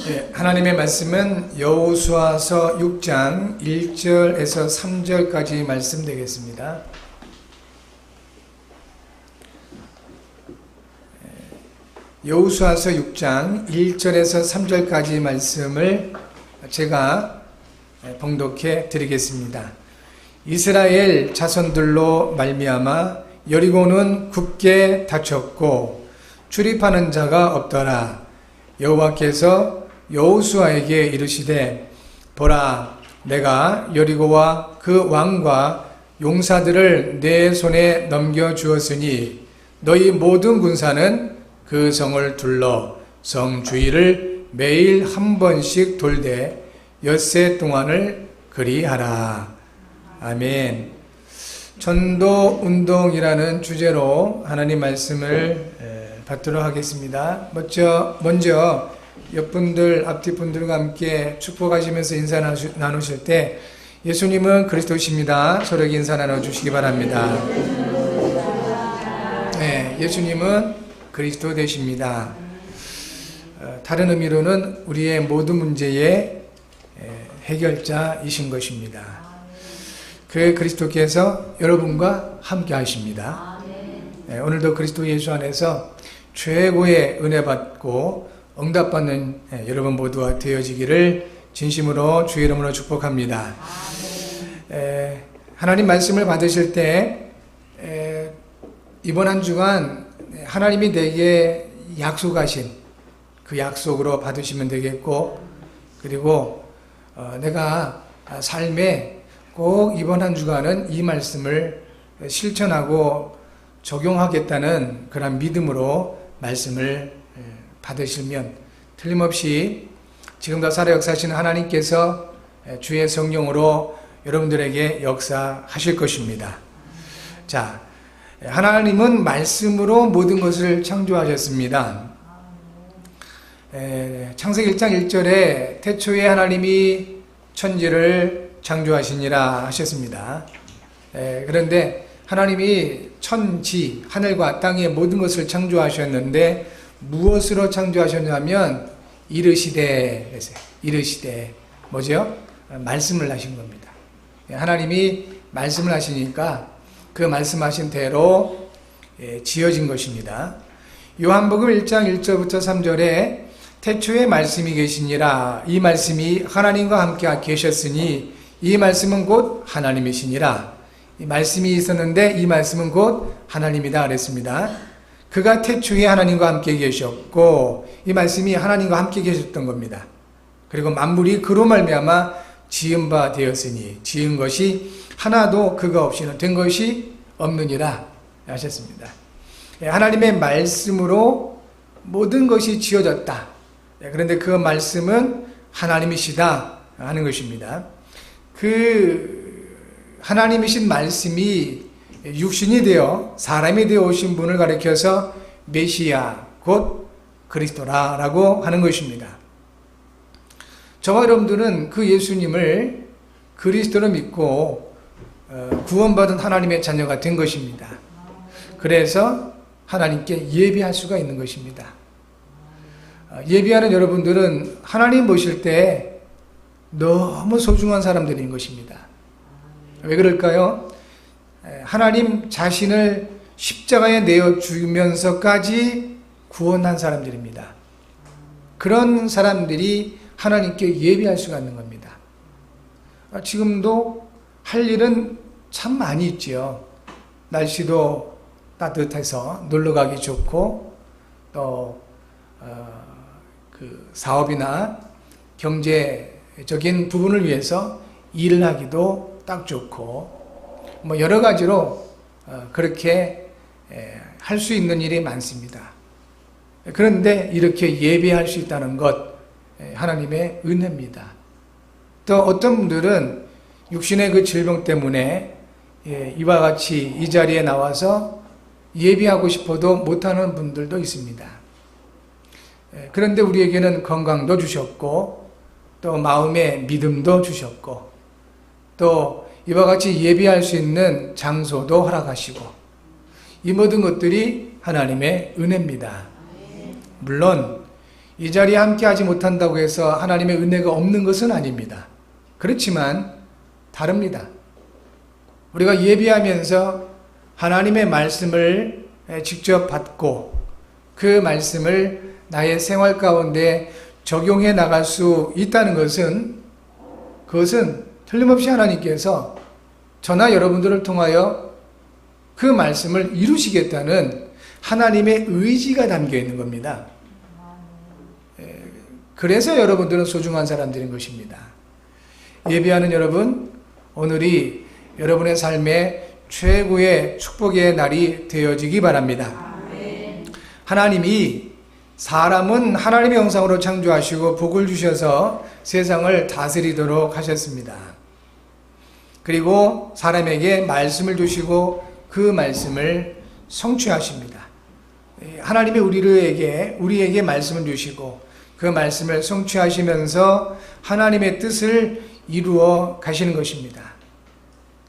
네, 하나님의 말씀은 여호수아서 6장 1절에서 3절까지 말씀 되겠습니다. 여호수아서 6장 1절에서 3절까지 말씀을 제가 봉독해 드리겠습니다. 이스라엘 자손들로 말미암아 여리고는 굳게 닫혔고 출입하는 자가 없더라. 여호와께서 여호수아에게 이르시되 보라, 내가 여리고와 그 왕과 용사들을 내 손에 넘겨주었으니 너희 모든 군사는 그 성을 둘러 성 주위를 매일 한 번씩 돌되 엿새 동안을 그리하라. 아멘. 전도 운동이라는 주제로 하나님 말씀을 받도록 하겠습니다. 먼저 옆분들, 앞뒤분들과 함께 축복하시면서 인사 나누실 때 예수님은 그리스도십니다. 서로에게 인사 나눠주시기 바랍니다. 네, 예수님은 그리스도 되십니다. 다른 의미로는 우리의 모든 문제의 해결자이신 것입니다. 그 그리스도께서 여러분과 함께 하십니다. 네, 오늘도 그리스도 예수 안에서 최고의 은혜 받고 응답받는 여러분 모두가 되어지기를 진심으로 주의 이름으로 축복합니다. 하나님 말씀을 받으실 때 이번 한 주간 하나님이 내게 약속하신 그 약속으로 받으시면 되겠고, 그리고 내가 삶에 꼭 이번 한 주간은 이 말씀을 실천하고 적용하겠다는 그런 믿음으로 말씀을 받으시면 틀림없이 지금도 살아 역사하시는 하나님께서 주의 성령으로 여러분들에게 역사하실 것입니다. 자, 하나님은 말씀으로 모든 것을 창조하셨습니다. 창세기 1장 1절에 태초에 하나님이 천지를 창조하시니라 하셨습니다. 그런데 하나님이 천지, 하늘과 땅의 모든 것을 창조하셨는데 무엇으로 창조하셨냐면 이르시되 뭐죠? 말씀을 하신 겁니다. 하나님이 말씀을 하시니까 그 말씀하신 대로 지어진 것입니다. 요한복음 1장 1절부터 3절에 태초에 말씀이 계시니라. 이 말씀이 하나님과 함께 계셨으니 이 말씀은 곧 하나님이시니라. 이 말씀이 있었는데 이 말씀은 곧 하나님이다 그랬습니다. 그가 태초에 하나님과 함께 계셨고 이 말씀이 하나님과 함께 계셨던 겁니다. 그리고 만물이 그로 말미암아 지은 바 되었으니 지은 것이 하나도 그가 없이는 된 것이 없느니라 하셨습니다. 하나님의 말씀으로 모든 것이 지어졌다. 그런데 그 말씀은 하나님이시다 하는 것입니다. 그 하나님이신 말씀이 육신이 되어 사람이 되어 오신 분을 가리켜서 메시아 곧 그리스도라고 하는 것입니다. 저와 여러분들은 그 예수님을 그리스도로 믿고 구원받은 하나님의 자녀가 된 것입니다. 그래서 하나님께 예배할 수가 있는 것입니다. 예배하는 여러분들은 하나님 보실 때 너무 소중한 사람들인 것입니다. 왜 그럴까요? 하나님 자신을 십자가에 내어주면서까지 구원한 사람들입니다. 그런 사람들이 하나님께 예배할 수가 있는 겁니다. 지금도 할 일은 참 많이 있지요. 날씨도 따뜻해서 놀러가기 좋고 또 그 사업이나 경제적인 부분을 위해서 일을 하기도 딱 좋고 뭐 여러 가지로 그렇게 할 수 있는 일이 많습니다. 그런데 이렇게 예배할 수 있다는 것 하나님의 은혜입니다. 또 어떤 분들은 육신의 그 질병 때문에 이와 같이 이 자리에 나와서 예배하고 싶어도 못하는 분들도 있습니다. 그런데 우리에게는 건강도 주셨고 또 마음의 믿음도 주셨고 또 이와 같이 예배할 수 있는 장소도 허락하시고 이 모든 것들이 하나님의 은혜입니다. 물론 이 자리에 함께하지 못한다고 해서 하나님의 은혜가 없는 것은 아닙니다. 그렇지만 다릅니다. 우리가 예배하면서 하나님의 말씀을 직접 받고 그 말씀을 나의 생활 가운데 적용해 나갈 수 있다는 것은, 그것은 틀림없이 하나님께서 저나 여러분들을 통하여 그 말씀을 이루시겠다는 하나님의 의지가 담겨 있는 겁니다. 그래서 여러분들은 소중한 사람들인 것입니다. 예배하는 여러분, 오늘이 여러분의 삶의 최고의 축복의 날이 되어지기 바랍니다. 하나님이 사람은 하나님의 형상으로 창조하시고 복을 주셔서 세상을 다스리도록 하셨습니다. 그리고 사람에게 말씀을 주시고 그 말씀을 성취하십니다. 하나님이 우리에게 말씀을 주시고 그 말씀을 성취하시면서 하나님의 뜻을 이루어 가시는 것입니다.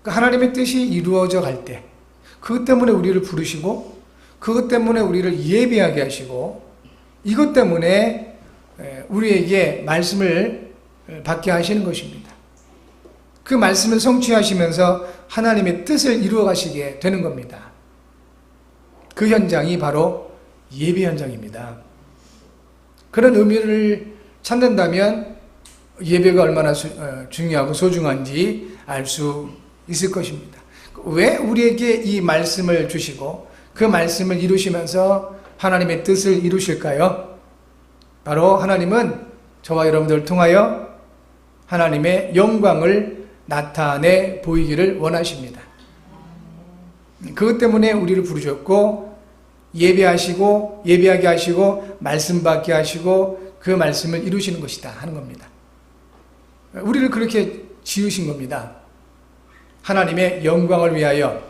하나님의 뜻이 이루어져 갈 때, 그것 때문에 우리를 부르시고, 그것 때문에 우리를 예배하게 하시고, 이것 때문에 우리에게 말씀을 받게 하시는 것입니다. 그 말씀을 성취하시면서 하나님의 뜻을 이루어 가시게 되는 겁니다. 그 현장이 바로 예배 현장입니다. 그런 의미를 찾는다면 예배가 얼마나 중요하고 소중한지 알 수 있을 것입니다. 왜 우리에게 이 말씀을 주시고 그 말씀을 이루시면서 하나님의 뜻을 이루실까요? 바로 하나님은 저와 여러분들을 통하여 하나님의 영광을 나타내 보이기를 원하십니다. 그것 때문에 우리를 부르셨고, 예배하게 하시고 말씀 받게 하시고 그 말씀을 이루시는 것이다 하는 겁니다. 우리를 그렇게 지으신 겁니다. 하나님의 영광을 위하여,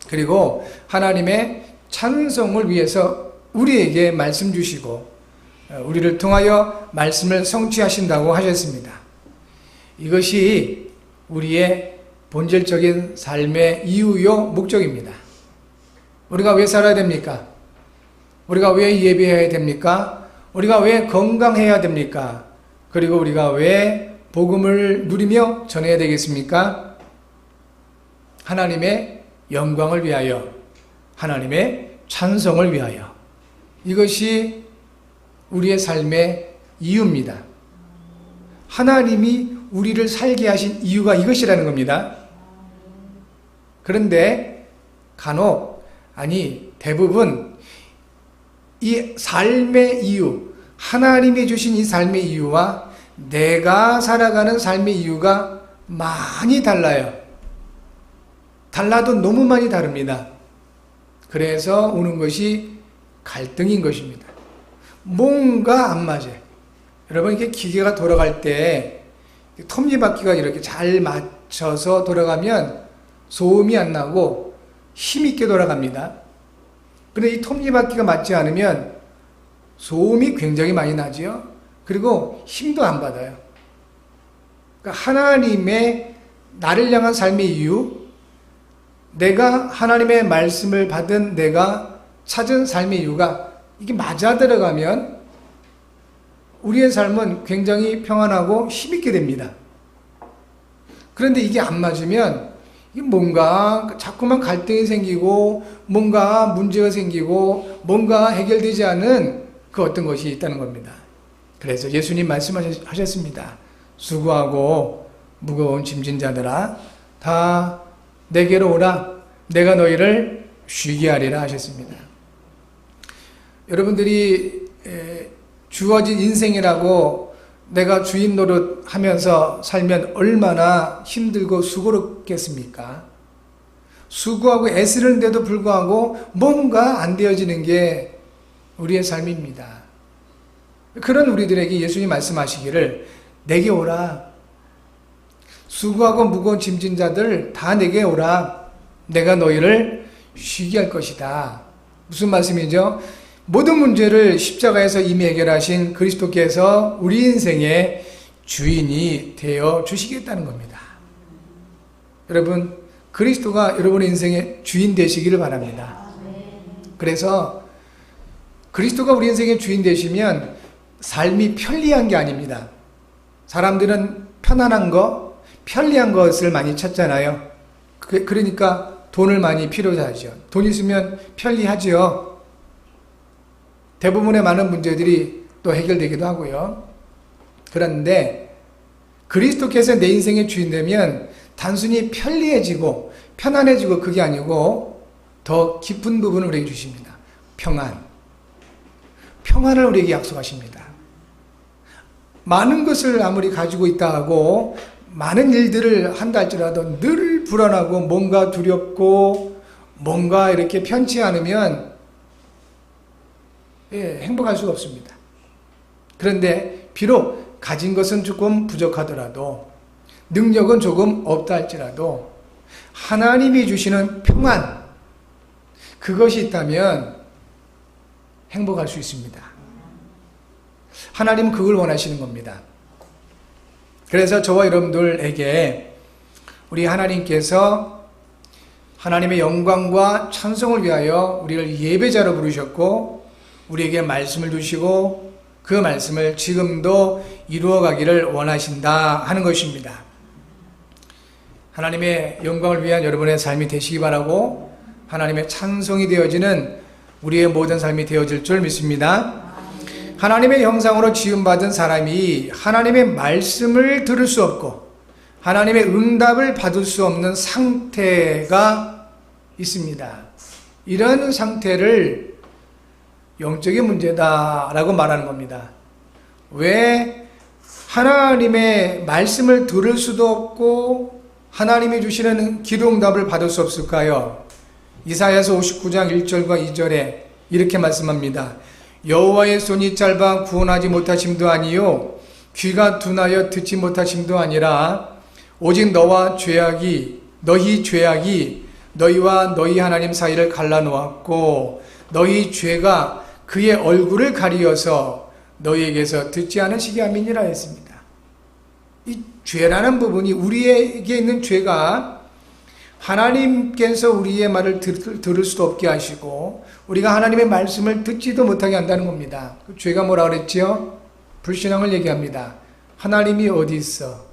그리고 하나님의 찬송을 위해서 우리에게 말씀 주시고 우리를 통하여 말씀을 성취하신다고 하셨습니다. 이것이 우리의 본질적인 삶의 이유요 목적입니다. 우리가 왜 살아야 됩니까? 우리가 왜 예배해야 됩니까? 우리가 왜 건강해야 됩니까? 그리고 우리가 왜 복음을 누리며 전해야 되겠습니까? 하나님의 영광을 위하여, 하나님의 찬송을 위하여. 이것이 우리의 삶의 이유입니다. 하나님이 우리를 살게 하신 이유가 이것이라는 겁니다. 그런데 간혹, 대부분 이 삶의 이유, 하나님이 주신 이 삶의 이유와 내가 살아가는 삶의 이유가 많이 달라요. 달라도 너무 많이 다릅니다. 그래서 오는 것이 갈등인 것입니다. 뭔가 안 맞아요. 여러분, 이게 기계가 돌아갈 때 톱니바퀴가 이렇게 잘 맞춰서 돌아가면 소음이 안 나고 힘있게 돌아갑니다. 그런데 이 톱니바퀴가 맞지 않으면 소음이 굉장히 많이 나지요. 그리고 힘도 안 받아요. 그러니까 하나님의 나를 향한 삶의 이유, 내가 하나님의 말씀을 받은 내가 찾은 삶의 이유가 이게 맞아 들어가면 우리의 삶은 굉장히 평안하고 힘있게 됩니다. 그런데 이게 안 맞으면 뭔가 자꾸만 갈등이 생기고 뭔가 문제가 생기고 뭔가 해결되지 않은 그 어떤 것이 있다는 겁니다. 그래서 예수님 말씀하셨습니다. 수고하고 무거운 짐진 자들아 다 내게로 오라, 내가 너희를 쉬게 하리라 하셨습니다. 여러분들이 주어진 인생이라고 내가 주인 노릇 하면서 살면 얼마나 힘들고 수고롭겠습니까? 수고하고 애쓰는데도 불구하고 뭔가 안 되어지는 게 우리의 삶입니다. 그런 우리들에게 예수님 말씀하시기를 내게 오라, 수고하고 무거운 짐진 자들 다 내게 오라, 내가 너희를 쉬게 할 것이다. 무슨 말씀이죠? 모든 문제를 십자가에서 이미 해결하신 그리스도께서 우리 인생의 주인이 되어 주시겠다는 겁니다. 여러분, 그리스도가 여러분의 인생의 주인 되시기를 바랍니다. 그래서 그리스도가 우리 인생의 주인 되시면 삶이 편리한 게 아닙니다. 사람들은 편안한 거, 편리한 것을 많이 찾잖아요. 그러니까 돈을 많이 필요로 하죠. 돈 있으면 편리하죠. 대부분의 많은 문제들이 또 해결되기도 하고요. 그런데 그리스도께서 내 인생의 주인 되면 단순히 편리해지고 편안해지고 그게 아니고 더 깊은 부분을 우리에게 주십니다. 평안을 우리에게 약속하십니다. 많은 것을 아무리 가지고 있다 하고 많은 일들을 한다 할지라도 늘 불안하고 뭔가 두렵고 뭔가 이렇게 편치 않으면 행복할 수가 없습니다. 그런데 비록 가진 것은 조금 부족하더라도 능력은 조금 없다 할지라도 하나님이 주시는 평안, 그것이 있다면 행복할 수 있습니다. 하나님은 그걸 원하시는 겁니다. 그래서 저와 여러분들에게 우리 하나님께서 하나님의 영광과 찬송을 위하여 우리를 예배자로 부르셨고 우리에게 말씀을 주시고 그 말씀을 지금도 이루어가기를 원하신다 하는 것입니다. 하나님의 영광을 위한 여러분의 삶이 되시기 바라고 하나님의 찬송이 되어지는 우리의 모든 삶이 되어질 줄 믿습니다. 하나님의 형상으로 지음받은 사람이 하나님의 말씀을 들을 수 없고 하나님의 응답을 받을 수 없는 상태가 있습니다. 이런 상태를 영적인 문제다라고 말하는 겁니다. 왜 하나님의 말씀을 들을 수도 없고 하나님이 주시는 기도응답을 받을 수 없을까요? 이사야서 59장 1절과 2절에 이렇게 말씀합니다. 여호와의 손이 짧아 구원하지 못하심도 아니요 귀가 둔하여 듣지 못하심도 아니라 오직 너희 죄악이 너희와 너희 하나님 사이를 갈라놓았고 너희 죄가 그의 얼굴을 가리어서 너희에게서 듣지 않으시게 함이니라 했습니다. 이 죄라는 부분이 우리에게 있는 죄가 하나님께서 우리의 말을 들을 수도 없게 하시고 우리가 하나님의 말씀을 듣지도 못하게 한다는 겁니다. 그 죄가 뭐라 그랬지요? 불신앙을 얘기합니다. 하나님이 어디 있어?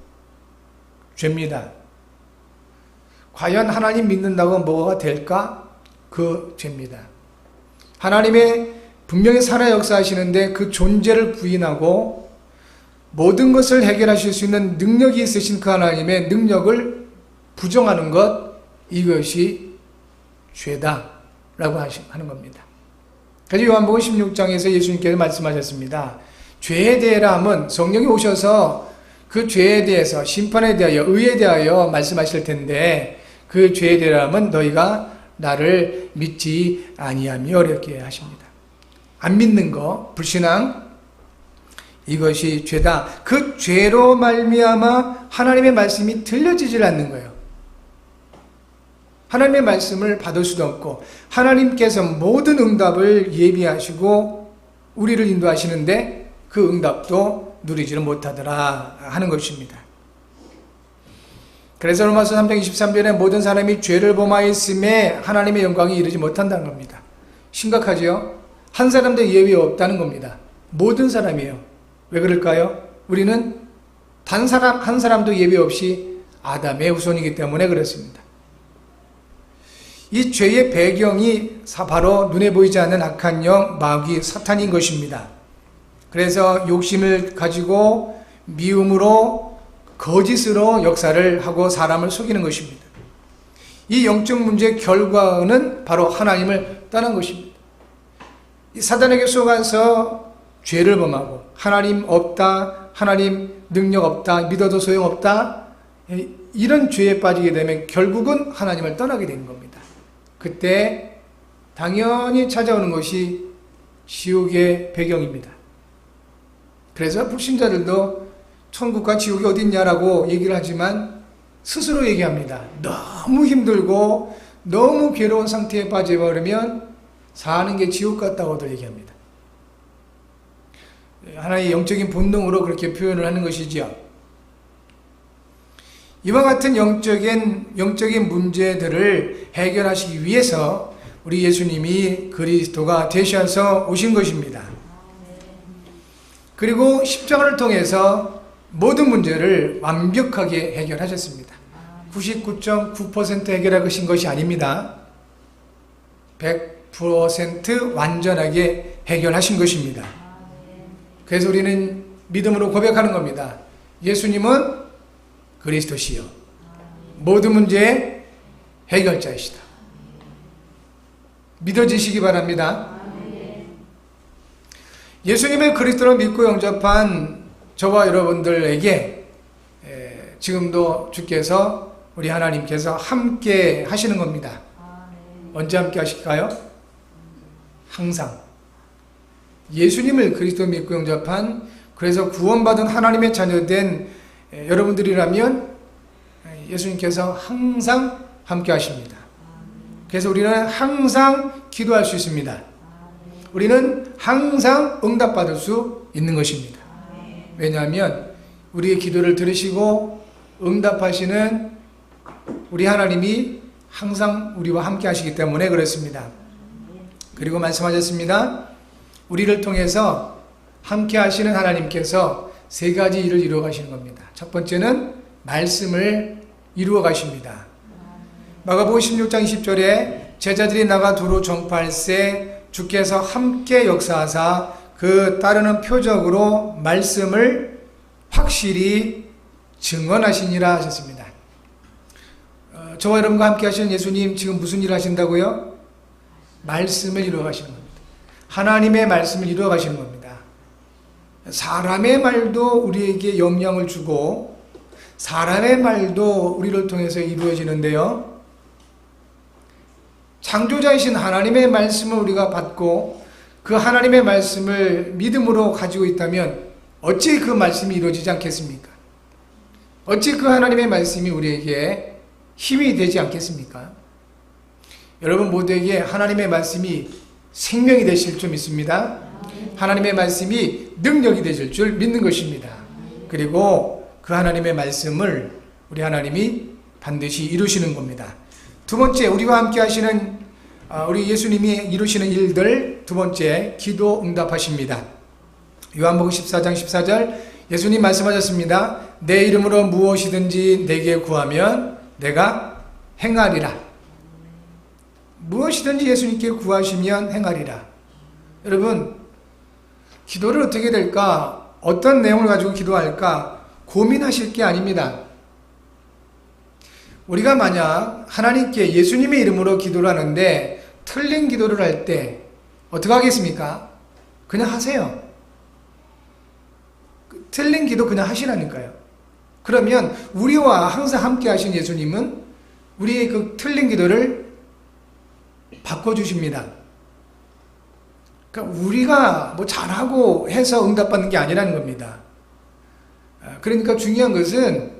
죄입니다. 과연 하나님 믿는다고 뭐가 될까? 그 죄입니다. 하나님의 분명히 살아 역사하시는데 그 존재를 부인하고 모든 것을 해결하실 수 있는 능력이 있으신 그 하나님의 능력을 부정하는 것, 이것이 죄다라고 하는 겁니다. 그래서 요한복음 16장에서 예수님께서 말씀하셨습니다. 죄에 대해라 하면 성령이 오셔서 그 죄에 대해서 심판에 대하여 의에 대하여 말씀하실 텐데 그 죄에 대해라 하면 너희가 나를 믿지 아니하며 이렇게 하십니다. 안 믿는 거, 불신앙, 이것이 죄다. 그 죄로 말미암아 하나님의 말씀이 들려지질 않는 거예요. 하나님의 말씀을 받을 수도 없고 하나님께서 모든 응답을 예비하시고 우리를 인도하시는데 그 응답도 누리지를 못하더라 하는 것입니다. 그래서 로마서 3장 23절에 모든 사람이 죄를 범하였음에 하나님의 영광이 이르지 못한다는 겁니다. 심각하죠? 한 사람도 예외 없다는 겁니다. 모든 사람이에요. 왜 그럴까요? 우리는 한 사람도 예외 없이 아담의 후손이기 때문에 그렇습니다. 이 죄의 배경이 바로 눈에 보이지 않는 악한 영, 마귀, 사탄인 것입니다. 그래서 욕심을 가지고 미움으로 거짓으로 역사를 하고 사람을 속이는 것입니다. 이 영적 문제의 결과는 바로 하나님을 떠난 것입니다. 이 사단에게 속아서 죄를 범하고 하나님 없다, 하나님 능력 없다, 믿어도 소용없다, 이런 죄에 빠지게 되면 결국은 하나님을 떠나게 되는 겁니다. 그때 당연히 찾아오는 것이 지옥의 배경입니다. 그래서 불신자들도 천국과 지옥이 어디 있냐라고 얘기를 하지만 스스로 얘기합니다. 너무 힘들고 너무 괴로운 상태에 빠져버리면 사는 게 지옥 같다고들 얘기합니다. 하나의 영적인 본능으로 그렇게 표현을 하는 것이지요. 이와 같은 영적인 문제들을 해결하시기 위해서 우리 예수님이 그리스도가 되셔서 오신 것입니다. 그리고 십자가를 통해서 모든 문제를 완벽하게 해결하셨습니다. 99.9% 해결하신 것이 아닙니다. 100% 완전하게 해결하신 것입니다. 그래서 우리는 믿음으로 고백하는 겁니다. 예수님은 그리스도시요 모든 문제의 해결자이시다. 믿어지시기 바랍니다. 예수님의 그리스도로 믿고 영접한 저와 여러분들에게 지금도 주께서 우리 하나님께서 함께 하시는 겁니다. 언제 함께 하실까요? 항상. 예수님을 그리스도 믿고 영접한, 그래서 구원받은 하나님의 자녀된 여러분들이라면 예수님께서 항상 함께 하십니다. 그래서 우리는 항상 기도할 수 있습니다. 우리는 항상 응답받을 수 있는 것입니다. 왜냐하면 우리의 기도를 들으시고 응답하시는 우리 하나님이 항상 우리와 함께 하시기 때문에 그렇습니다. 그리고 말씀하셨습니다. 우리를 통해서 함께 하시는 하나님께서 세 가지 일을 이루어 가시는 겁니다. 첫 번째는 말씀을 이루어 가십니다. 마가복음 16장 20절에 제자들이 나가 두루 전파할세 주께서 함께 역사하사 그 따르는 표적으로 말씀을 확실히 증언하시니라 하셨습니다. 저와 여러분과 함께 하시는 예수님 지금 무슨 일을 하신다고요? 말씀을 이루어 가시는 겁니다. 하나님의 말씀을 이루어 가시는 겁니다. 사람의 말도 우리에게 영향을 주고 사람의 말도 우리를 통해서 이루어지는데요. 창조자이신 하나님의 말씀을 우리가 받고 그 하나님의 말씀을 믿음으로 가지고 있다면 어찌 그 말씀이 이루어지지 않겠습니까? 어찌 그 하나님의 말씀이 우리에게 힘이 되지 않겠습니까? 여러분 모두에게 하나님의 말씀이 생명이 되실 줄 믿습니다. 하나님의 말씀이 능력이 되실 줄 믿는 것입니다. 그리고 그 하나님의 말씀을 우리 하나님이 반드시 이루시는 겁니다. 두 번째, 우리와 함께 하시는 우리 예수님이 이루시는 일들, 두 번째, 기도 응답하십니다. 요한복음 14장 14절 예수님 말씀하셨습니다. 내 이름으로 무엇이든지 내게 구하면 내가 행하리라. 무엇이든지 예수님께 구하시면 행하리라. 여러분, 기도를 어떻게 될까? 어떤 내용을 가지고 기도할까? 고민하실 게 아닙니다. 우리가 만약 하나님께 예수님의 이름으로 기도를 하는데 틀린 기도를 할 때 어떻게 하겠습니까? 그냥 하세요. 틀린 기도 그냥 하시라니까요. 그러면 우리와 항상 함께 하신 예수님은 우리의 그 틀린 기도를 바꿔주십니다. 그러니까 우리가 뭐 잘하고 해서 응답받는 게 아니라는 겁니다. 그러니까 중요한 것은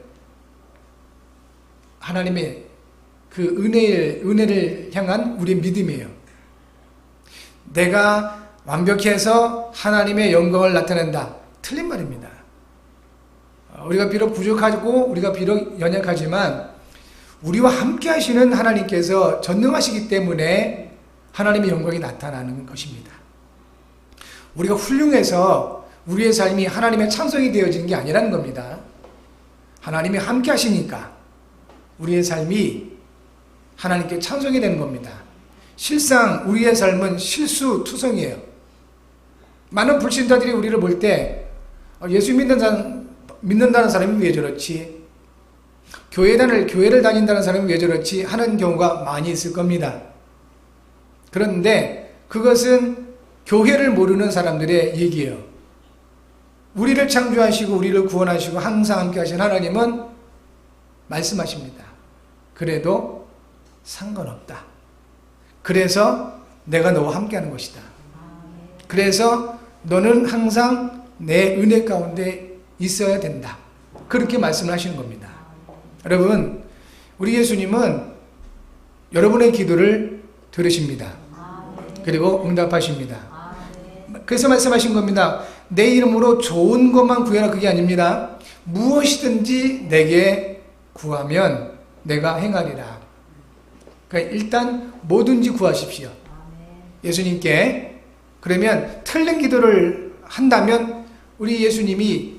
하나님의 그 은혜를 향한 우리의 믿음이에요. 내가 완벽해서 하나님의 영광을 나타낸다. 틀린 말입니다. 우리가 비록 부족하고 우리가 비록 연약하지만 우리와 함께 하시는 하나님께서 전능하시기 때문에 하나님의 영광이 나타나는 것입니다. 우리가 훌륭해서 우리의 삶이 하나님의 찬송이 되어지는 게 아니라는 겁니다. 하나님이 함께 하시니까 우리의 삶이 하나님께 찬송이 되는 겁니다. 실상 우리의 삶은 실수투성이에요. 많은 불신자들이 우리를 볼 때 예수 믿는다는 사람이 왜 저렇지? 교회를 다닌다는 사람이 왜 저렇지? 하는 경우가 많이 있을 겁니다. 그런데 그것은 교회를 모르는 사람들의 얘기예요. 우리를 창조하시고 우리를 구원하시고 항상 함께 하신 하나님은 말씀하십니다. 그래도 상관없다. 그래서 내가 너와 함께 하는 것이다. 그래서 너는 항상 내 은혜 가운데 있어야 된다. 그렇게 말씀을 하시는 겁니다. 여러분, 우리 예수님은 여러분의 기도를 들으십니다. 그리고 응답하십니다. 그래서 말씀하신 겁니다. 내 이름으로 좋은 것만 구해라. 그게 아닙니다. 무엇이든지 내게 구하면 내가 행하리라. 그러니까 일단 뭐든지 구하십시오. 예수님께. 그러면 틀린 기도를 한다면 우리 예수님이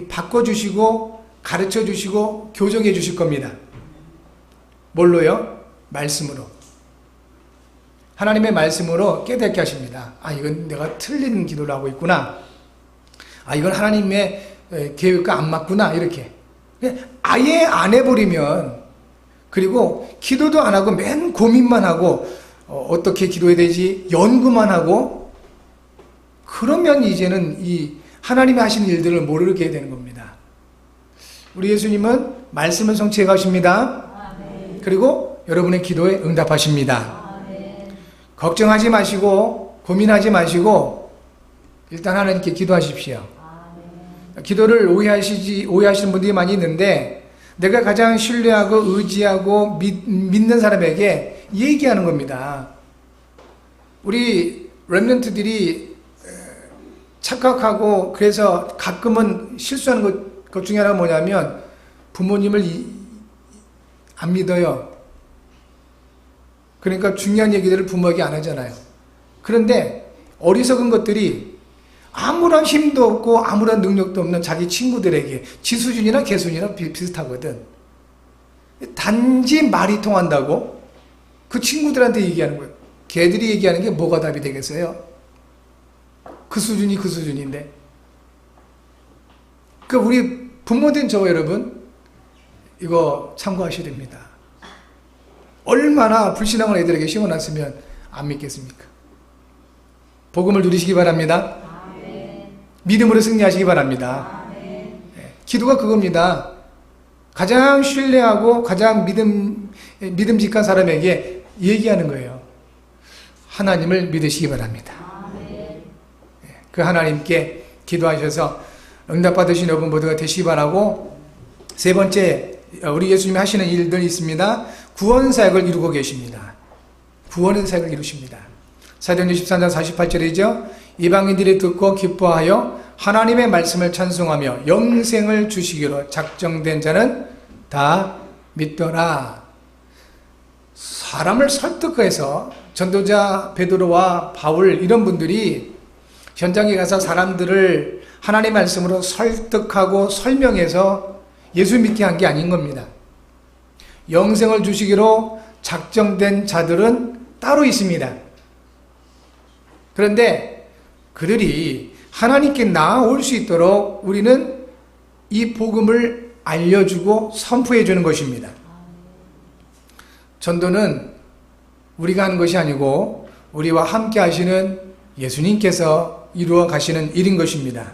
바꿔주시고 가르쳐주시고 교정해 주실 겁니다. 뭘로요? 말씀으로. 하나님의 말씀으로 깨닫게 하십니다. 아, 이건 내가 틀린 기도를 하고 있구나. 아, 이건 하나님의 계획과 안 맞구나. 이렇게. 아예 안 해버리면, 그리고 기도도 안 하고 맨 고민만 하고, 어떻게 기도해야 되지? 연구만 하고, 그러면 이제는 이 하나님이 하시는 일들을 모르게 되는 겁니다. 우리 예수님은 말씀을 성취해 가십니다. 그리고 여러분의 기도에 응답하십니다. 걱정하지 마시고 고민하지 마시고 일단 하나님께 기도하십시오. 기도를 오해하시는 분들이 많이 있는데, 내가 가장 신뢰하고 의지하고 믿는 사람에게 얘기하는 겁니다. 우리 렘넌트들이 착각하고 그래서 가끔은 실수하는 것 중에 하나가 뭐냐면 부모님을 안 믿어요. 그러니까 중요한 얘기들을 부모에게 안 하잖아요. 그런데 어리석은 것들이 아무런 힘도 없고 아무런 능력도 없는 자기 친구들에게, 지 수준이나 개 수준이나 비슷하거든. 단지 말이 통한다고 그 친구들한테 얘기하는 거예요. 걔들이 얘기하는 게 뭐가 답이 되겠어요? 그 수준이 그 수준인데. 그러니까 우리 부모된 저 여러분, 이거 참고하셔야 됩니다. 얼마나 불신앙을 애들에게 심어놨으면 안 믿겠습니까? 복음을 누리시기 바랍니다. 아멘. 믿음으로 승리하시기 바랍니다. 네. 기도가 그겁니다. 가장 신뢰하고 가장 믿음직한 사람에게 얘기하는 거예요. 하나님을 믿으시기 바랍니다. 아멘. 그 하나님께 기도하셔서 응답받으신 여러분 모두가 되시기 바라고, 세 번째, 우리 예수님이 하시는 일들이 있습니다. 구원 사역을 이루고 계십니다. 구원의 사역을 이루십니다. 사도행전 13장 48절이죠. 이방인들이 듣고 기뻐하여 하나님의 말씀을 찬송하며 영생을 주시기로 작정된 자는 다 믿더라. 사람을 설득해서 전도자 베드로와 바울 이런 분들이 현장에 가서 사람들을 하나님의 말씀으로 설득하고 설명해서 예수 믿게 한 게 아닌 겁니다. 영생을 주시기로 작정된 자들은 따로 있습니다. 그런데 그들이 하나님께 나아올 수 있도록 우리는 이 복음을 알려주고 선포해 주는 것입니다. 전도는 우리가 하는 것이 아니고 우리와 함께 하시는 예수님께서 이루어 가시는 일인 것입니다.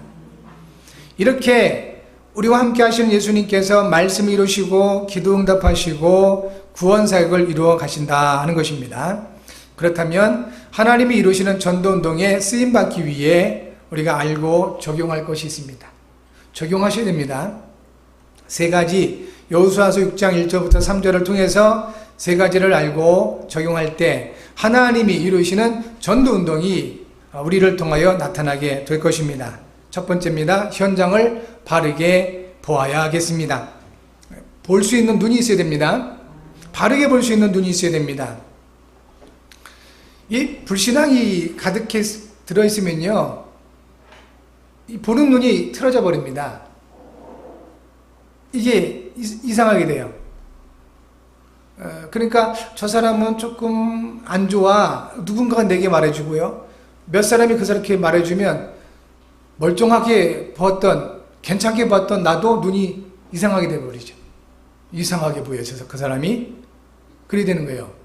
이렇게 우리와 함께 하시는 예수님께서 말씀을 이루시고 기도 응답하시고 구원 사역을 이루어 가신다 하는 것입니다. 그렇다면 하나님이 이루시는 전도 운동에 쓰임 받기 위해 우리가 알고 적용할 것이 있습니다. 적용하셔야 됩니다. 세 가지, 여호수아서 6장 1절부터 3절을 통해서 세 가지를 알고 적용할 때 하나님이 이루시는 전도 운동이 우리를 통하여 나타나게 될 것입니다. 첫 번째입니다. 현장을 바르게 보아야 하겠습니다. 볼 수 있는 눈이 있어야 됩니다. 바르게 볼 수 있는 눈이 있어야 됩니다. 이 불신앙이 가득해 들어있으면요, 이 보는 눈이 틀어져 버립니다. 이게 이상하게 돼요. 그러니까 저 사람은 조금 안 좋아, 누군가가 내게 말해주고요, 몇 사람이 그렇게 말해주면 멀쩡하게 보았던, 괜찮게 봤던 나도 눈이 이상하게 돼버리죠. 이상하게 보여져서 그 사람이 그리 되는 거예요.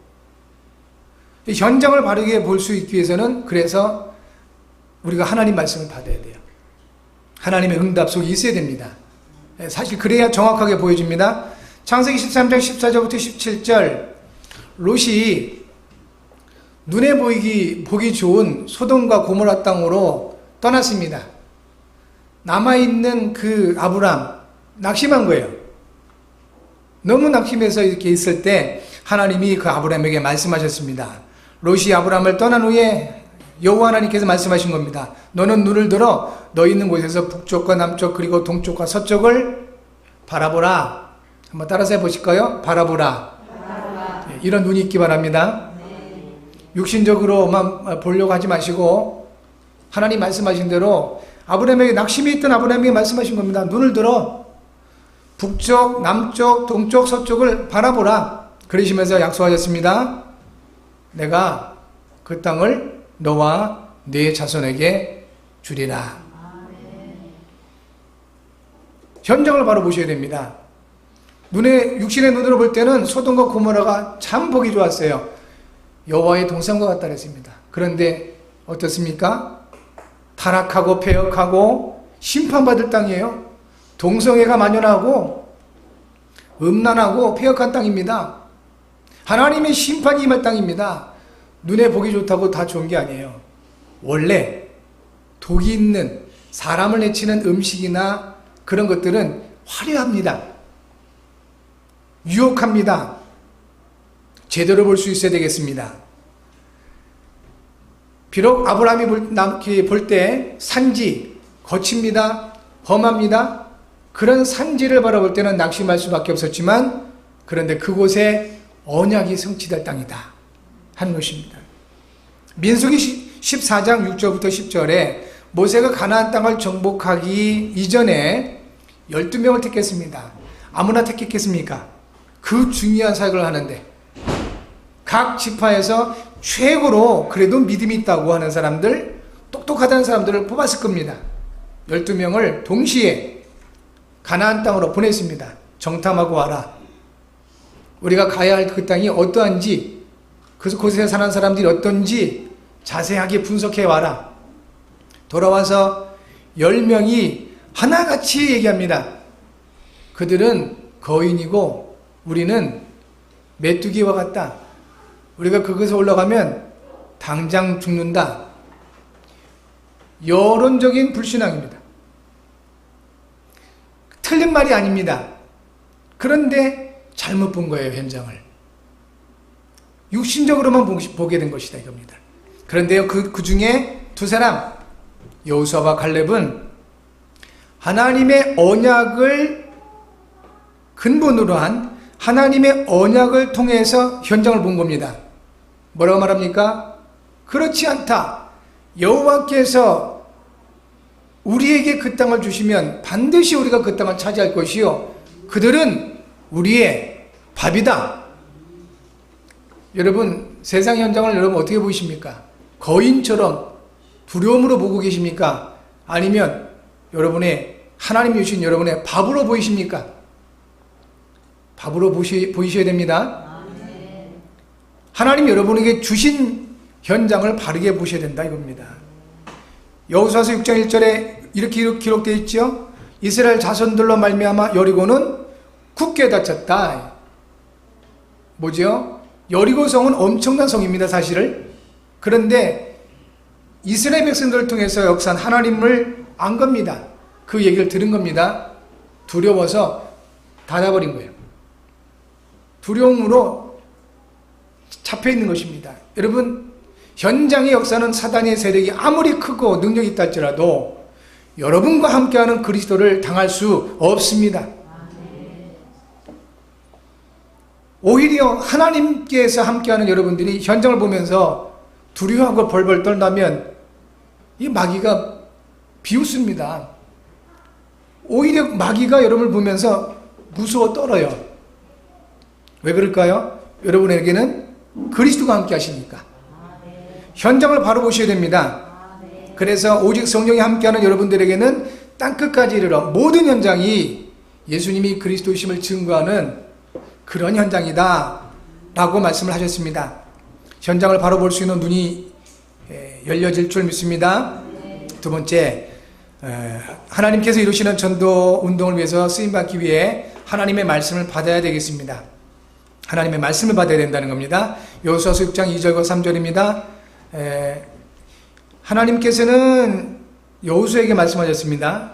현장을 바르게 볼 수 있기 위해서는 그래서 우리가 하나님 말씀을 받아야 돼요. 하나님의 응답 속에 있어야 됩니다. 사실 그래야 정확하게 보여집니다. 창세기 13장 14절부터 17절, 롯이 눈에 보기 좋은 소돔과 고모라 땅으로 떠났습니다. 남아있는 그 아브람, 낙심한 거예요. 너무 낙심해서 이렇게 있을 때 하나님이 그 아브람에게 말씀하셨습니다. 롯이 아브람을 떠난 후에 여호와 하나님께서 말씀하신 겁니다. 너는 눈을 들어 너 있는 곳에서 북쪽과 남쪽 그리고 동쪽과 서쪽을 바라보라. 한번 따라서 해보실까요? 바라보라. 이런 눈이 있기 바랍니다. 육신적으로만 보려고 하지 마시고 하나님 말씀하신 대로 아브라함에게, 낙심이 있던 아브라함에게 말씀하신 겁니다. 눈을 들어 북쪽, 남쪽, 동쪽, 서쪽을 바라보라. 그러시면서 약속하셨습니다. 내가 그 땅을 너와 네 자손에게 주리라. 현장을 바로 보셔야 됩니다. 육신의 눈으로 볼 때는 소돔과 고모라가 참 보기 좋았어요. 여호와의 동산과 같다 그랬습니다. 그런데 어떻습니까? 타락하고 폐역하고 심판받을 땅이에요. 동성애가 만연하고 음란하고 폐역한 땅입니다. 하나님의 심판이 임할 땅입니다. 눈에 보기 좋다고 다 좋은 게 아니에요. 원래 독이 있는, 사람을 해치는 음식이나 그런 것들은 화려합니다. 유혹합니다. 제대로 볼 수 있어야 되겠습니다. 비록 아브라함이 볼 때 산지, 거칩니다. 험합니다. 그런 산지를 바라볼 때는 낙심할 수밖에 없었지만, 그런데 그곳에 언약이 성취될 땅이다 하는 것입니다. 민수기 14장 6절부터 10절에 모세가 가나안 땅을 정복하기 이전에 12명을 택했습니다. 아무나 택했겠습니까? 그 중요한 사역을 하는데 각 지파에서 최고로 그래도 믿음이 있다고 하는 사람들, 똑똑하다는 사람들을 뽑았을 겁니다. 12명을 동시에 가나안 땅으로 보냈습니다. 정탐하고 와라. 우리가 가야 할 그 땅이 어떠한지, 그곳에 사는 사람들이 어떤지 자세하게 분석해 와라. 돌아와서 10명이 하나같이 얘기합니다. 그들은 거인이고 우리는 메뚜기와 같다. 우리가 그곳에 올라가면 당장 죽는다. 여론적인 불신앙입니다. 틀린 말이 아닙니다. 그런데 잘못 본 거예요, 현장을. 육신적으로만 보게 된 것이다 이겁니다. 그런데요, 그 중에 두 사람, 여호수아와 갈렙은 하나님의 언약을 근본으로 한 하나님의 언약을 통해서 현장을 본 겁니다. 뭐라고 말합니까? 그렇지 않다. 여호와께서 우리에게 그 땅을 주시면 반드시 우리가 그 땅을 차지할 것이요, 그들은 우리의 밥이다. 여러분, 세상 현장을 여러분 어떻게 보이십니까? 거인처럼 두려움으로 보고 계십니까? 아니면 여러분의 하나님이 주신 여러분의 밥으로 보이십니까? 밥으로 보이셔야 됩니다. 하나님 여러분에게 주신 현장을 바르게 보셔야 된다 이겁니다. 여호수아서 6장 1절에 이렇게 기록되어 있죠. 이스라엘 자손들로 말미암아 여리고는 굳게 닫혔다. 뭐죠? 여리고 성은 엄청난 성입니다, 사실을. 그런데 이스라엘 백성들을 통해서 역사한 하나님을 안 겁니다. 그 얘기를 들은 겁니다. 두려워서 닫아버린 거예요. 두려움으로 잡혀있는 것입니다. 여러분, 현장의 역사는 사단의 세력이 아무리 크고 능력이 있다 할지라도 여러분과 함께하는 그리스도를 당할 수 없습니다. 오히려 하나님께서 함께하는 여러분들이 현장을 보면서 두려워하고 벌벌 떨다면 이 마귀가 비웃습니다. 오히려 마귀가 여러분을 보면서 무서워 떨어요. 왜 그럴까요? 여러분에게는 그리스도가 함께 하시니까. 현장을 바로 보셔야 됩니다. 그래서 오직 성령이 함께하는 여러분들에게는 땅끝까지 이르러 모든 현장이 예수님이 그리스도이심을 증거하는 그런 현장이다 라고 말씀을 하셨습니다. 현장을 바로 볼 수 있는 눈이 열려질 줄 믿습니다. 두 번째, 하나님께서 이루시는 전도 운동을 위해서 쓰임받기 위해 하나님의 말씀을 받아야 되겠습니다. 하나님의 말씀을 받아야 된다는 겁니다. 여호수아서 6장 2절과 3절입니다. 하나님께서는 여호수아에게 말씀하셨습니다.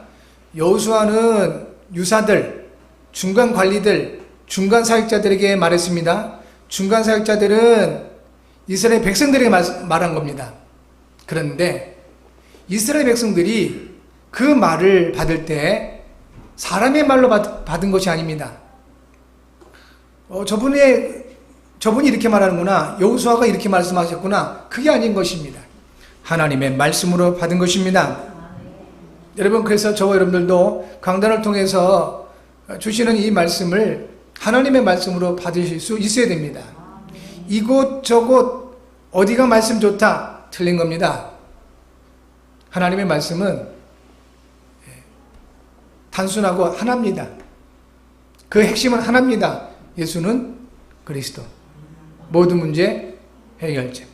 여호수아는 유사들, 중간 관리들, 중간 사역자들에게 말했습니다. 중간 사역자들은 이스라엘 백성들에게 말한 겁니다. 그런데 이스라엘 백성들이 그 말을 받을 때 사람의 말로 받은 것이 아닙니다. 저분이 이렇게 말하는구나, 여호수아가 이렇게 말씀하셨구나, 그게 아닌 것입니다. 하나님의 말씀으로 받은 것입니다. 여러분, 그래서 저와 여러분들도 강단을 통해서 주시는 이 말씀을 하나님의 말씀으로 받으실 수 있어야 됩니다. 이곳저곳 어디가 말씀 좋다 틀린 겁니다. 하나님의 말씀은 단순하고 하나입니다. 그 핵심은 하나입니다. 예수는 그리스도. 모든 문제 해결책.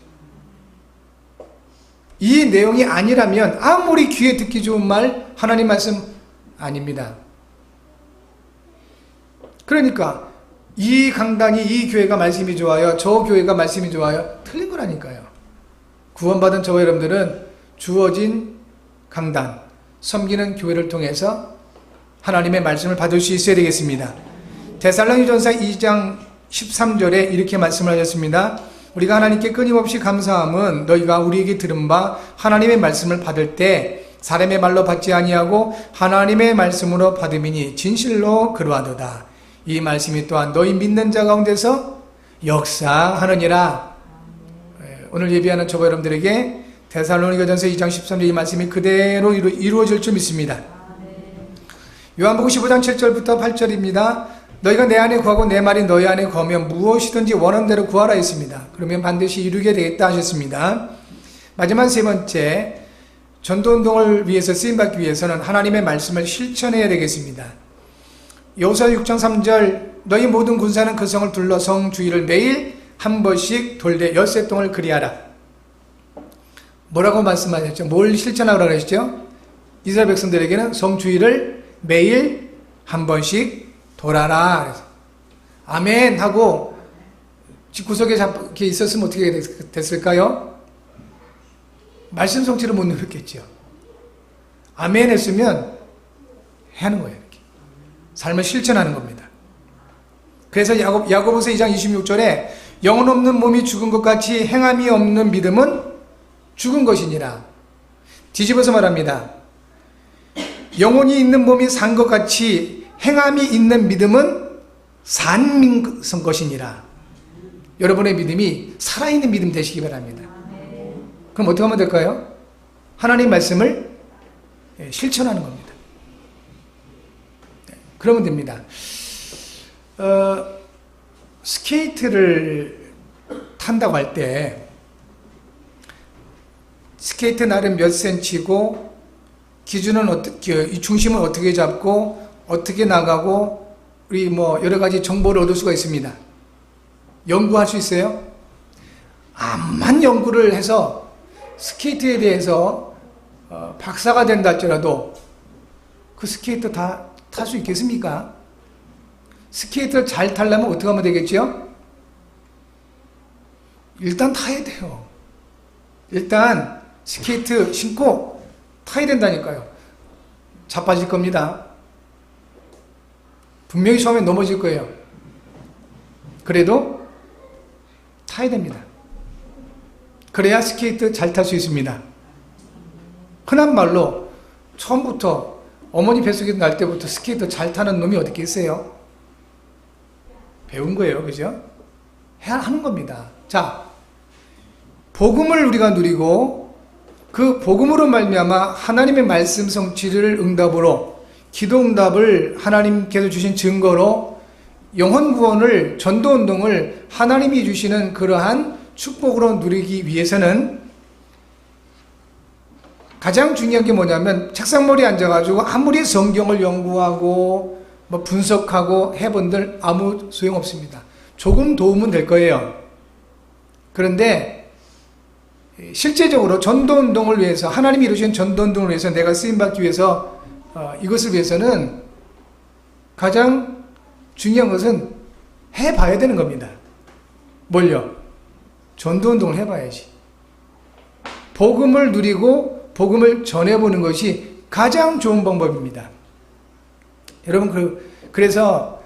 이 내용이 아니라면 아무리 귀에 듣기 좋은 말 하나님 말씀 아닙니다. 그러니까 이 강단이, 이 교회가 말씀이 좋아요, 저 교회가 말씀이 좋아요, 틀린 거라니까요. 구원받은 저와 여러분들은 주어진 강단, 섬기는 교회를 통해서 하나님의 말씀을 받을 수 있어야 되겠습니다. 데살로니가전서 2장 13절에 이렇게 말씀을 하셨습니다. 우리가 하나님께 끊임없이 감사함은 너희가 우리에게 들은 바 하나님의 말씀을 받을 때 사람의 말로 받지 아니하고 하나님의 말씀으로 받음이니 진실로 그러하도다. 이 말씀이 또한 너희 믿는 자 가운데서 역사하느니라. 오늘 예배하는 저와 여러분들에게 데살로니가전서 2장 13절 이 말씀이 그대로 이루어질 줄 믿습니다. 요한복음 15장 7절부터 8절입니다. 너희가 내 안에 구하고 내 말이 너희 안에 거하면 무엇이든지 원하는 대로 구하라 했습니다. 그러면 반드시 이루게 되겠다 하셨습니다. 마지막 세 번째, 전도운동을 위해서 쓰임받기 위해서는 하나님의 말씀을 실천해야 되겠습니다. 여호수아 6장 3절 너희 모든 군사는 그 성을 둘러 성 주위를 매일 한 번씩 돌되 엿새 동을 그리하라. 뭐라고 말씀하셨죠? 뭘 실천하라고 그러셨죠? 이스라엘 백성들에게는 성 주위를 매일 한 번씩 돌아라. 그래서 아멘 하고 집구석에 이렇게 있었으면 어떻게 됐을까요? 말씀 성취를 못 누렸겠죠. 아멘 했으면 하는 거예요. 이렇게. 삶을 실천하는 겁니다. 그래서 야고보서 2장 26절에 영혼 없는 몸이 죽은 것 같이 행함이 없는 믿음은 죽은 것이니라. 뒤집어서 말합니다. 영혼이 있는 몸이 산 것 같이 행함이 있는 믿음은 산 것이니라. 여러분의 믿음이 살아있는 믿음 되시기 바랍니다. 그럼 어떻게 하면 될까요? 하나님 말씀을 실천하는 겁니다. 그러면 됩니다. 스케이트를 탄다고 할 때 스케이트 나름 몇 센치고 기준은 어떻게, 이 중심은 어떻게 잡고 어떻게 나가고 우리 여러 가지 정보를 얻을 수가 있습니다. 연구할 수 있어요? 암만 연구를 해서 스케이트에 대해서 박사가 된다 할지라도 그 스케이트 다 탈 수 있겠습니까? 스케이트를 잘 타려면 어떻게 하면 되겠죠? 일단 타야 돼요. 일단 스케이트 신고 타야 된다니까요. 자빠질 겁니다. 분명히 처음에 넘어질 거예요. 그래도 타야 됩니다. 그래야 스케이트 잘 탈 수 있습니다. 흔한 말로 처음부터 어머니 뱃속에 날 때부터 스케이트 잘 타는 놈이 어디 있어요? 배운 거예요. 그죠? 해야 하는 겁니다. 자, 복음을 우리가 누리고 그 복음으로 말미암아 하나님의 말씀 성취를 응답으로 기도 응답을 하나님께서 주신 증거로 영혼 구원을 전도운동을 하나님이 주시는 그러한 축복으로 누리기 위해서는 가장 중요한 게 뭐냐면 책상머리에 앉아가지고 아무리 성경을 연구하고 분석하고 해본들 아무 소용없습니다. 조금 도움은 될 거예요. 그런데 실제적으로 전도운동을 위해서 하나님이 이루신 전도운동을 위해서 내가 쓰임받기 위해서 이것을 위해서는 가장 중요한 것은 해봐야 되는 겁니다. 뭘요? 전도운동을 해봐야지. 복음을 누리고 복음을 전해보는 것이 가장 좋은 방법입니다. 여러분, 그래서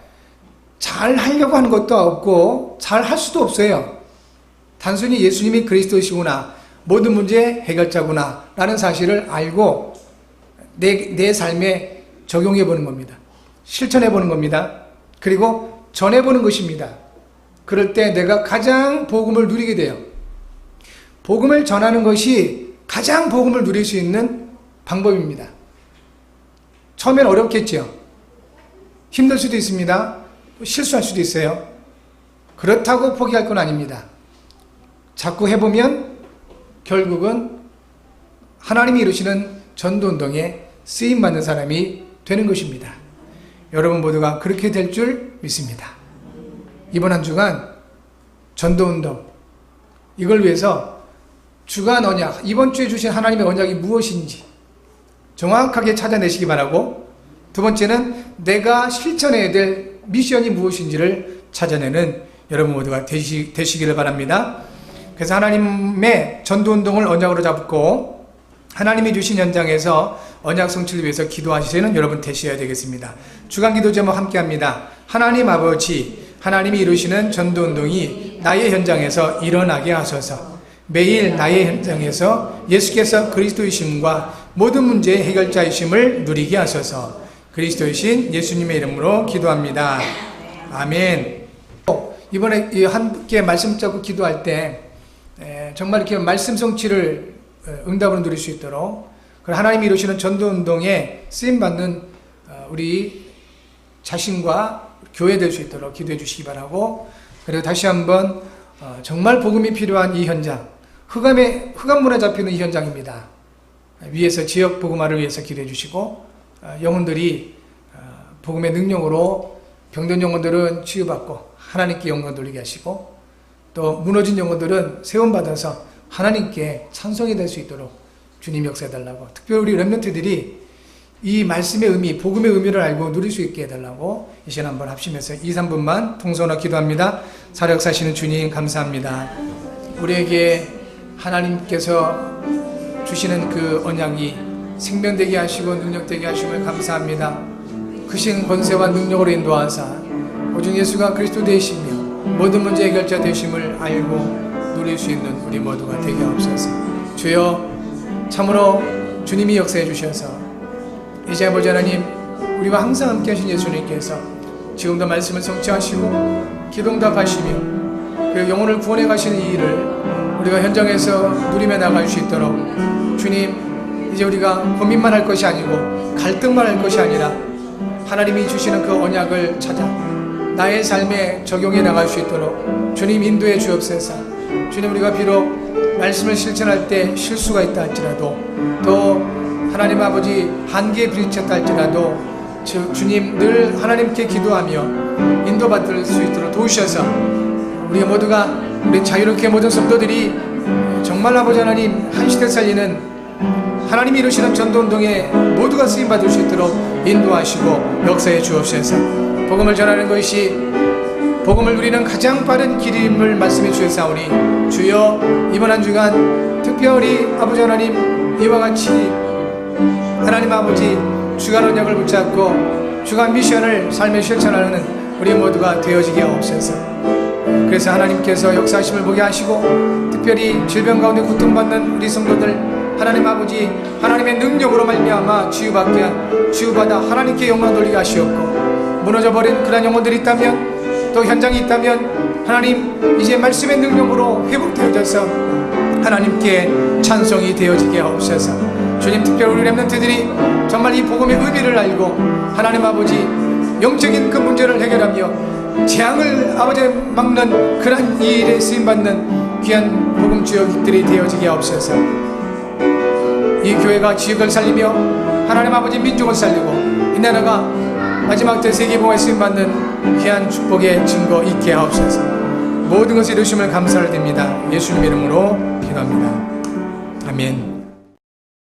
잘 하려고 하는 것도 없고 잘 할 수도 없어요. 단순히 예수님이 그리스도시구나, 모든 문제 해결자구나 라는 사실을 알고 내 삶에 적용해보는 겁니다. 실천해보는 겁니다. 그리고 전해보는 것입니다. 그럴 때 내가 가장 복음을 누리게 돼요. 복음을 전하는 것이 가장 복음을 누릴 수 있는 방법입니다. 처음엔 어렵겠죠. 힘들 수도 있습니다. 실수할 수도 있어요. 그렇다고 포기할 건 아닙니다. 자꾸 해보면 결국은 하나님이 이루시는 전도운동에 쓰임받는 사람이 되는 것입니다. 여러분 모두가 그렇게 될 줄 믿습니다. 이번 한 주간 전도운동, 이걸 위해서 주간 언약, 이번 주에 주신 하나님의 언약이 무엇인지 정확하게 찾아내시기 바라고, 두 번째는 내가 실천해야 될 미션이 무엇인지를 찾아내는 여러분 모두가 되시기를 바랍니다. 그래서 하나님의 전도운동을 언약으로 잡고 하나님이 주신 현장에서 언약 성취를 위해서 기도하시는 여러분 되셔야 되겠습니다. 주간 기도 제목 함께합니다. 하나님 아버지, 하나님이 이루시는 전도운동이 나의 현장에서 일어나게 하소서. 매일 나의 현장에서 예수께서 그리스도이심과 모든 문제의 해결자이심을 누리게 하소서. 그리스도이신 예수님의 이름으로 기도합니다. 아멘. 이번에 함께 말씀 잡고 기도할 때 정말 이렇게 말씀 성취를 응답으로 누릴 수 있도록, 하나님이 이루시는 전도운동에 쓰임받는 우리 자신과 교회 될 수 있도록 기도해 주시기 바라고, 그리고 다시 한번 정말 복음이 필요한 이 현장, 흑암문에 잡히는 이 현장입니다. 위에서 지역 복음화를 위해서 기도해 주시고, 영혼들이 복음의 능력으로 병든 영혼들은 치유받고 하나님께 영광 돌리게 하시고, 또 무너진 영혼들은 세움받아서 하나님께 찬송이 될 수 있도록 주님 역사해달라고, 특별히 우리 렘넌트들이 이 말씀의 의미, 복음의 의미를 알고 누릴 수 있게 해달라고 이 시간 한번 합심해서 2, 3분만 통성으로 기도합니다. 사역사시는 주님 감사합니다. 우리에게 하나님께서 주시는 그 언약이 생명되게 하시고 능력되게 하심을 감사합니다. 크신 권세와 능력으로 인도하사 오직 예수가 그리스도 되시며 모든 문제 해결자 되심을 알고 누릴 수 있는 우리 모두가 되게 하옵소서. 주여, 참으로 주님이 역사해 주셔서 이제 아버지 하나님, 우리와 항상 함께 하신 예수님께서 지금도 말씀을 성취하시고 기도응답하시며 그리고 영혼을 구원해 가시는 이 일을 우리가 현장에서 누리며 나갈 수 있도록, 주님, 이제 우리가 고민만 할 것이 아니고 갈등만 할 것이 아니라 하나님이 주시는 그 언약을 찾아 나의 삶에 적용해 나갈 수 있도록 주님 인도해 주옵소서. 주님, 우리가 비록 말씀을 실천할 때 실수가 있다 할지라도, 또 하나님 아버지 한계에 부딪혔다 할지라도 주님 늘 하나님께 기도하며 인도받을 수 있도록 도우셔서 우리 모두가 우리 자유롭게 모든 성도들이 정말 아버지 하나님 한 시대 살리는 하나님이 이루시는 전도운동에 모두가 쓰임받을 수 있도록 인도하시고 역사해 주옵소서. 복음을 전하는 것이 복음을 누리는 가장 빠른 길임을 말씀해 주셨사오니, 주여, 이번 한 주간 특별히 아버지 하나님 이와 같이 하나님 아버지 주간 언약을 붙잡고 주간 미션을 삶에 실천하는 우리 모두가 되어지게 하옵소서. 그래서 하나님께서 역사하심을 보게 하시고, 특별히 질병 가운데 고통받는 우리 성도들 하나님 아버지 하나님의 능력으로 말미암아 치유받아 하나님께 영광 돌리게 하시옵고, 무너져버린 그런 영혼들이 있다면, 또 현장이 있다면 하나님 이제 말씀의 능력으로 회복되어져서 하나님께 찬송이 되어지게 하옵소서. 주님, 특별히 우리 렘넌트들이 정말 이 복음의 의미를 알고 하나님 아버지 영적인 그 문제를 해결하며 재앙을 아버지 막는 그런 이 일에 쓰임받는 귀한 복음 주역들이 되어지게 하옵소서. 이 교회가 지역을 살리며 하나님 아버지 민족을 살리고 이 나라가 마지막 때 세계복음에 쓰임받는 귀한 축복의 증거 있게 하옵소서. 모든 것을 이루심을 감사를 드립니다. 예수님 이름으로 기도합니다. 아멘.